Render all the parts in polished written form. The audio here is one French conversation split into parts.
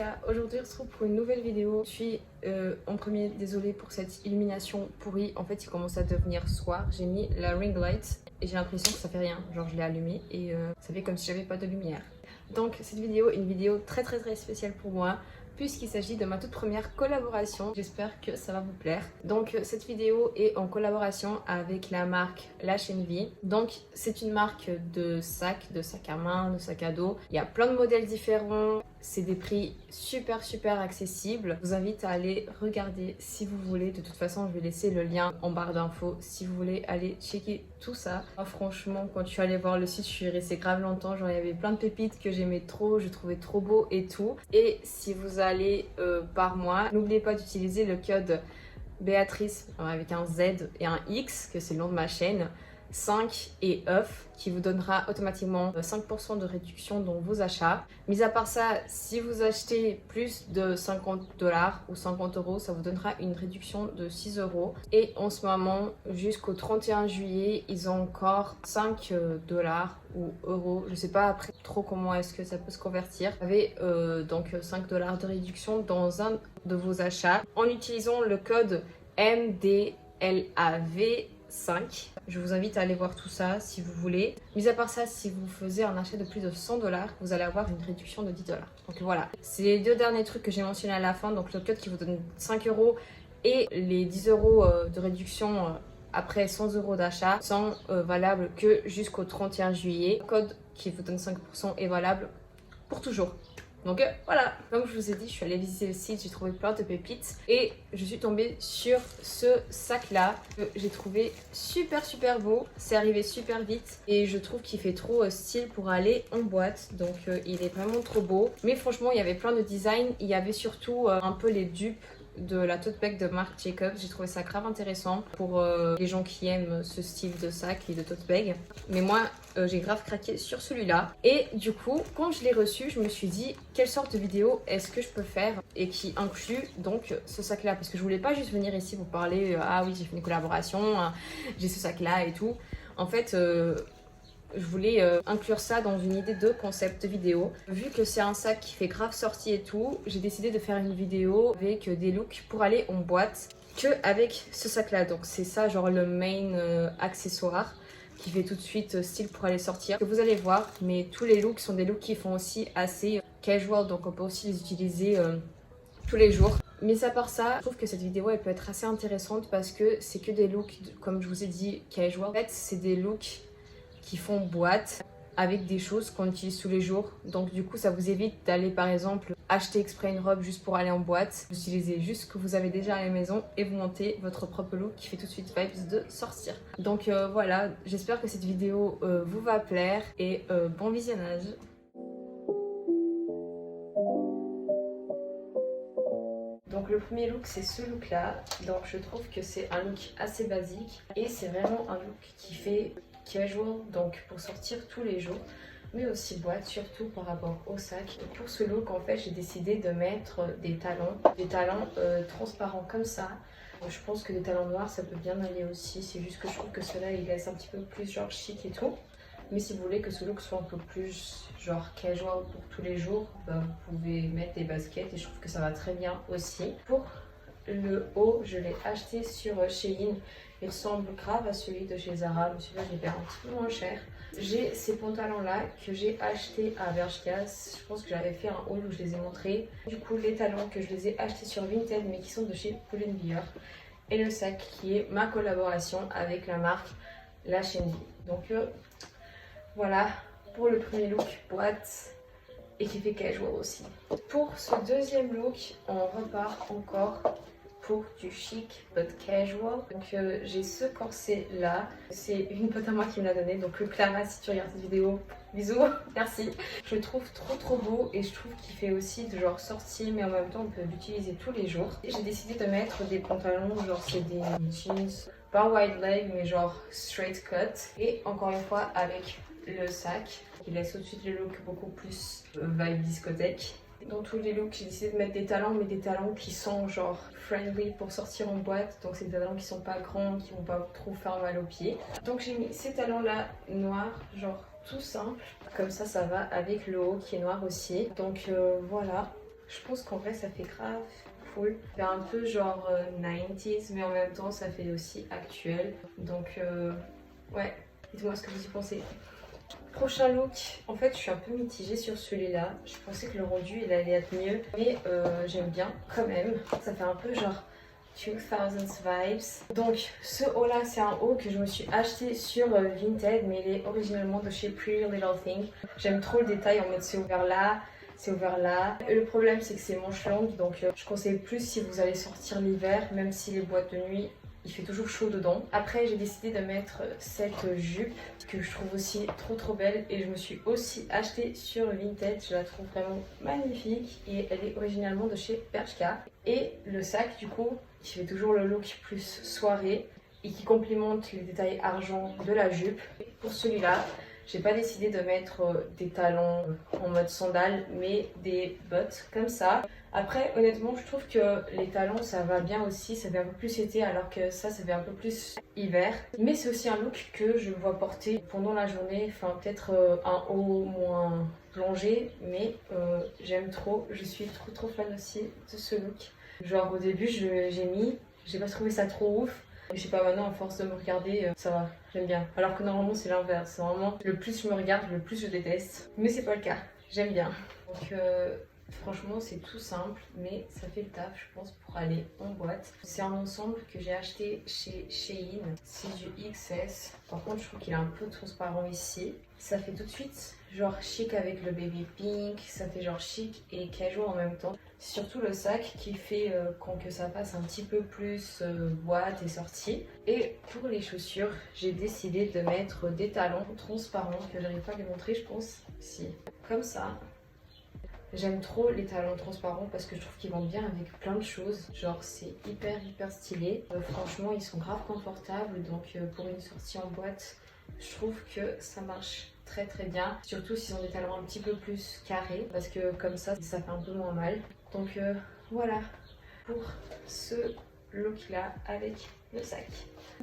gars, aujourd'hui on se retrouve pour une nouvelle vidéo. Je suis en premier désolée pour cette illumination pourrie. En fait il commence à devenir soir. J'ai mis la ring light et j'ai l'impression que ça fait rien. Genre je l'ai allumée et ça fait comme si j'avais pas de lumière. Donc cette vidéo est une vidéo très spéciale pour moi, puisqu'il s'agit de ma toute première collaboration. J'espère que ça va vous plaire. Donc cette vidéo est en collaboration avec la marque Lash Envy. Donc c'est une marque de sacs à main, de sacs à dos. Il y a plein de modèles différents. C'est des prix super accessibles. Je vous invite à aller regarder si vous voulez. De toute façon, je vais laisser le lien en barre d'infos si vous voulez aller checker tout ça. Moi, franchement, quand je suis allée voir le site, je suis restée grave longtemps. Genre, il y avait plein de pépites que j'aimais trop, je trouvais trop beau et tout. Et si vous allez par mois, n'oubliez pas d'utiliser le code Béatrice avec un Z et un X, que c'est le nom de ma chaîne. 5 et œuf qui vous donnera automatiquement 5% de réduction dans vos achats. Mis à part ça, si vous achetez plus de 50$ ou 50€, ça vous donnera une réduction de 6€. Et en ce moment, jusqu'au 31 juillet, ils ont encore 5$ ou euros. Je sais pas après trop comment est-ce que ça peut se convertir. Vous avez donc 5$ de réduction dans un de vos achats en utilisant le code MDLAV5. Je vous invite à aller voir tout ça si vous voulez. Mis à part ça, si vous faisiez un achat de plus de 100$, vous allez avoir une réduction de 10$. Donc voilà, c'est les deux derniers trucs que j'ai mentionnés à la fin. Donc le code qui vous donne 5€ et les 10€ de réduction après 100€ d'achat sont valables que jusqu'au 31 juillet. Le code qui vous donne 5% est valable pour toujours. Donc voilà, comme je vous ai dit, je suis allée visiter le site, j'ai trouvé plein de pépites et je suis tombée sur ce sac là que j'ai trouvé super beau. C'est arrivé super vite et je trouve qu'il fait trop style pour aller en boîte, donc il est vraiment trop beau. Mais franchement, il y avait plein de designs, il y avait surtout un peu les dupes de la tote bag de Marc Jacobs. J'ai trouvé ça grave intéressant pour les gens qui aiment ce style de sac et de tote bag. Mais moi, j'ai grave craqué sur celui-là. Et du coup, quand je l'ai reçu, je me suis dit quelle sorte de vidéo est-ce que je peux faire et qui inclut donc ce sac-là. Parce que je voulais pas juste venir ici vous parler ah oui, j'ai fait une collaboration, j'ai ce sac-là et tout. En fait, je voulais inclure ça dans une idée de concept vidéo. Vu que c'est un sac qui fait grave sortie et tout, j'ai décidé de faire une vidéo avec des looks pour aller en boîte que avec ce sac là. Donc c'est ça genre le main accessoire qui fait tout de suite style pour aller sortir. Que vous allez voir, mais tous les looks sont des looks qui font aussi assez casual, donc on peut aussi les utiliser tous les jours. Mais à part ça, je trouve que cette vidéo elle peut être assez intéressante parce que c'est que des looks, comme je vous ai dit, casual. En fait, c'est des looks qui font boîte avec des choses qu'on utilise tous les jours. Donc du coup, ça vous évite d'aller par exemple acheter exprès une robe juste pour aller en boîte. Vous utilisez juste ce que vous avez déjà à la maison et vous montez votre propre look qui fait tout de suite vibes de sortir. Donc voilà, j'espère que cette vidéo vous va plaire et bon visionnage. Donc le premier look c'est ce look là, donc je trouve que c'est un look assez basique et c'est vraiment un look qui fait casual, donc pour sortir tous les jours, mais aussi boîte, surtout par rapport au sac. Pour ce look en fait j'ai décidé de mettre des talons transparents comme ça. Je pense que des talons noirs ça peut bien aller aussi, c'est juste que je trouve que ceux-là ils laissent un petit peu plus genre chic et tout. Mais si vous voulez que ce look soit un peu plus genre casual pour tous les jours, bah, vous pouvez mettre des baskets et je trouve que ça va très bien aussi. Pour le haut, je l'ai acheté sur Shein. Il ressemble grave à celui de chez Zara, mais celui-là je l'ai payé un petit peu moins cher. J'ai ces pantalons là que j'ai achetés à Bershka. Je pense que j'avais fait un haul où je les ai montrés. Du coup les talons que je les ai achetés sur Vinted mais qui sont de chez Pull&Bear. Et le sac qui est ma collaboration avec la marque Lash Envy. Donc voilà pour le premier look boîte et qui fait casual aussi. Pour ce deuxième look, on repart encore pour du chic but casual. Donc j'ai ce corset là, c'est une pote à moi qui me l'a donné. Donc Clara, si tu regardes cette vidéo, bisous, merci. Je le trouve trop beau et je trouve qu'il fait aussi de genre sortie mais en même temps on peut l'utiliser tous les jours. Et j'ai décidé de mettre des pantalons, genre c'est des jeans, pas wide leg mais genre straight cut. Et encore une fois avec le sac qui laisse tout de suite le look beaucoup plus vibe discothèque. Dans tous les looks j'ai décidé de mettre des talons, mais des talons qui sont genre friendly pour sortir en boîte, donc c'est des talons qui sont pas grands, qui vont pas trop faire mal aux pieds. Donc j'ai mis ces talons là noirs, genre tout simple, comme ça ça va avec le haut qui est noir aussi. Donc voilà, Je pense qu'en vrai ça fait grave cool. Ça fait un peu genre 90s mais en même temps ça fait aussi actuel. Donc ouais, dites-moi ce que vous y pensez. Prochain look, en fait je suis un peu mitigée sur celui-là. Je pensais que le rendu il allait être mieux, mais j'aime bien quand même. Ça fait un peu genre 2000s vibes. Donc ce haut là c'est un haut que je me suis acheté sur Vinted, mais il est originalement de chez Pretty Little Thing. J'aime trop le détail en mode c'est ouvert là, c'est ouvert là. Et le problème c'est que c'est manche longue, donc je conseille plus si vous allez sortir l'hiver, même si les boîtes de nuit il fait toujours chaud dedans. Après j'ai décidé de mettre cette jupe que je trouve aussi trop belle, et je me suis aussi acheté sur Vinted. Je la trouve vraiment magnifique et elle est originalement de chez Bershka. Et le sac du coup qui fait toujours le look plus soirée et qui complimente les détails argent de la jupe. Pour celui-là j'ai pas décidé de mettre des talons en mode sandales, mais des bottes comme ça. Après, honnêtement, je trouve que les talons, ça va bien aussi. Ça fait un peu plus été, alors que ça fait un peu plus hiver. Mais c'est aussi un look que je me vois porter pendant la journée. Enfin, peut-être un haut moins plongé, mais j'aime trop. Je suis trop fan aussi de ce look. Genre, au début, j'ai pas trouvé ça trop ouf. Je sais pas, maintenant, à force de me regarder, ça va, j'aime bien. Alors que normalement, c'est l'inverse. C'est vraiment, le plus je me regarde, le plus je déteste. Mais c'est pas le cas, j'aime bien. Donc, franchement, c'est tout simple, mais ça fait le taf, je pense, pour aller en boîte. C'est un ensemble que j'ai acheté chez Shein. C'est du XS. Par contre, je trouve qu'il est un peu transparent ici. Ça fait tout de suite genre chic avec le baby pink. Ça fait genre chic et casual en même temps. C'est surtout le sac qui fait que ça passe un petit peu plus boîte et sortie. Et pour les chaussures, j'ai décidé de mettre des talons transparents que j'arrive pas à les montrer, je pense. Si, comme ça. J'aime trop les talons transparents parce que je trouve qu'ils vont bien avec plein de choses. Genre c'est hyper stylé. Franchement ils sont grave confortables, donc pour une sortie en boîte, je trouve que ça marche très bien. Surtout s'ils ont des talons un petit peu plus carrés, parce que comme ça fait un peu moins mal. Donc voilà pour ce look là avec le sac.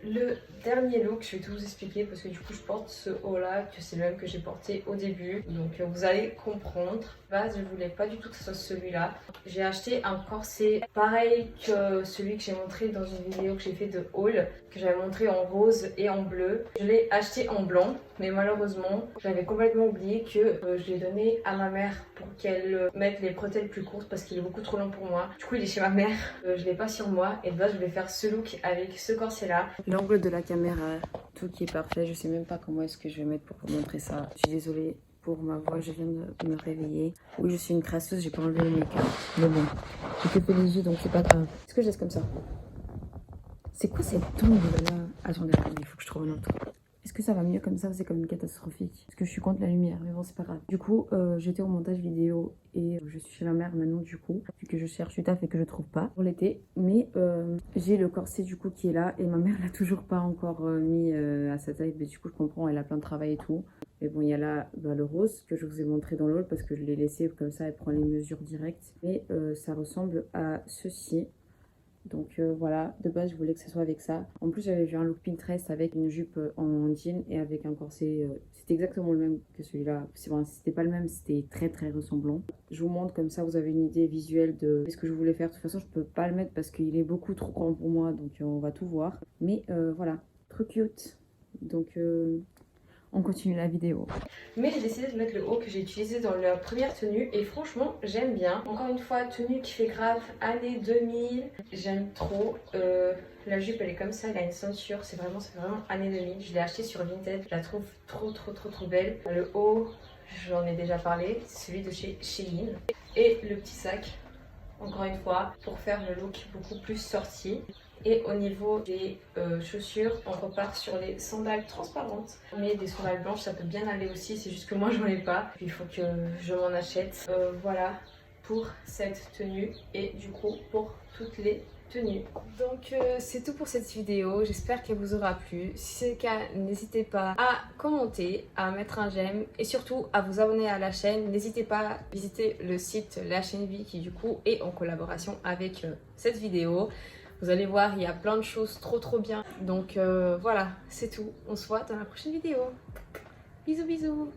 Le dernier look, je vais tout vous expliquer parce que du coup je porte ce haut là, que c'est le même que j'ai porté au début, donc vous allez comprendre. De base je voulais pas du tout que ce soit celui-là. J'ai acheté un corset pareil que celui que j'ai montré dans une vidéo que j'ai fait de haul, que j'avais montré en rose et en bleu. Je l'ai acheté en blanc, mais malheureusement j'avais complètement oublié que je l'ai donné à ma mère pour qu'elle mette les bretelles plus courtes parce qu'il est beaucoup trop long pour moi. Du coup il est chez ma mère, je l'ai pas sur moi, et de base je voulais faire ce look avec ce corset là. L'angle de la caméra, tout qui est parfait. Je sais même pas comment est-ce que je vais mettre pour vous montrer ça. Je suis désolée pour ma voix, je viens de me réveiller. Oui, je suis une crasseuse, j'ai pas enlevé le make-up. Mais bon, j'ai fait les yeux donc c'est pas grave. Est-ce que je laisse comme ça? C'est quoi cette tombe là? Attendez, il faut que je trouve un autre. Est-ce que ça va mieux comme ça? C'est comme une catastrophique. Parce que je suis contre la lumière, mais bon, c'est pas grave. Du coup, j'étais au montage vidéo et je suis chez ma mère maintenant, du coup, vu que je cherche du taf et que je trouve pas pour l'été. Mais j'ai le corset du coup qui est là et ma mère l'a toujours pas encore mis à sa taille. Mais du coup, je comprends, elle a plein de travail et tout. Mais bon, il y a là le rose que je vous ai montré dans l'haul parce que je l'ai laissé comme ça, elle prend les mesures directes. Mais ça ressemble à ceci. Donc voilà, de base je voulais que ce soit avec ça. En plus j'avais vu un look Pinterest avec une jupe en jean et avec un corset. C'était exactement le même que celui-là. Bon, c'était pas le même, c'était très ressemblant. Je vous montre comme ça, vous avez une idée visuelle de ce que je voulais faire. De toute façon je peux pas le mettre parce qu'il est beaucoup trop grand pour moi, donc on va tout voir. Mais voilà, trop cute. Donc on continue la vidéo. Mais j'ai décidé de mettre le haut que j'ai utilisé dans la première tenue et franchement j'aime bien. Encore une fois, tenue qui fait grave années 2000. J'aime trop. La jupe elle est comme ça, elle a une ceinture, c'est vraiment années 2000. Je l'ai acheté sur Vinted, je la trouve trop belle. Le haut, j'en ai déjà parlé, c'est celui de chez Shein. Et le petit sac, encore une fois, pour faire le look beaucoup plus sorti. Et au niveau des chaussures, on repart sur les sandales transparentes. Mais des sandales blanches, ça peut bien aller aussi, c'est juste que moi j'en ai pas. Il faut que je m'en achète. Voilà pour cette tenue et du coup pour toutes les tenues. Donc c'est tout pour cette vidéo, j'espère qu'elle vous aura plu. Si c'est le cas, n'hésitez pas à commenter, à mettre un j'aime et surtout à vous abonner à la chaîne. N'hésitez pas à visiter le site La Chaîne Vie qui du coup est en collaboration avec cette vidéo. Vous allez voir, il y a plein de choses trop bien. Donc voilà, c'est tout. On se voit dans la prochaine vidéo. Bisous bisous.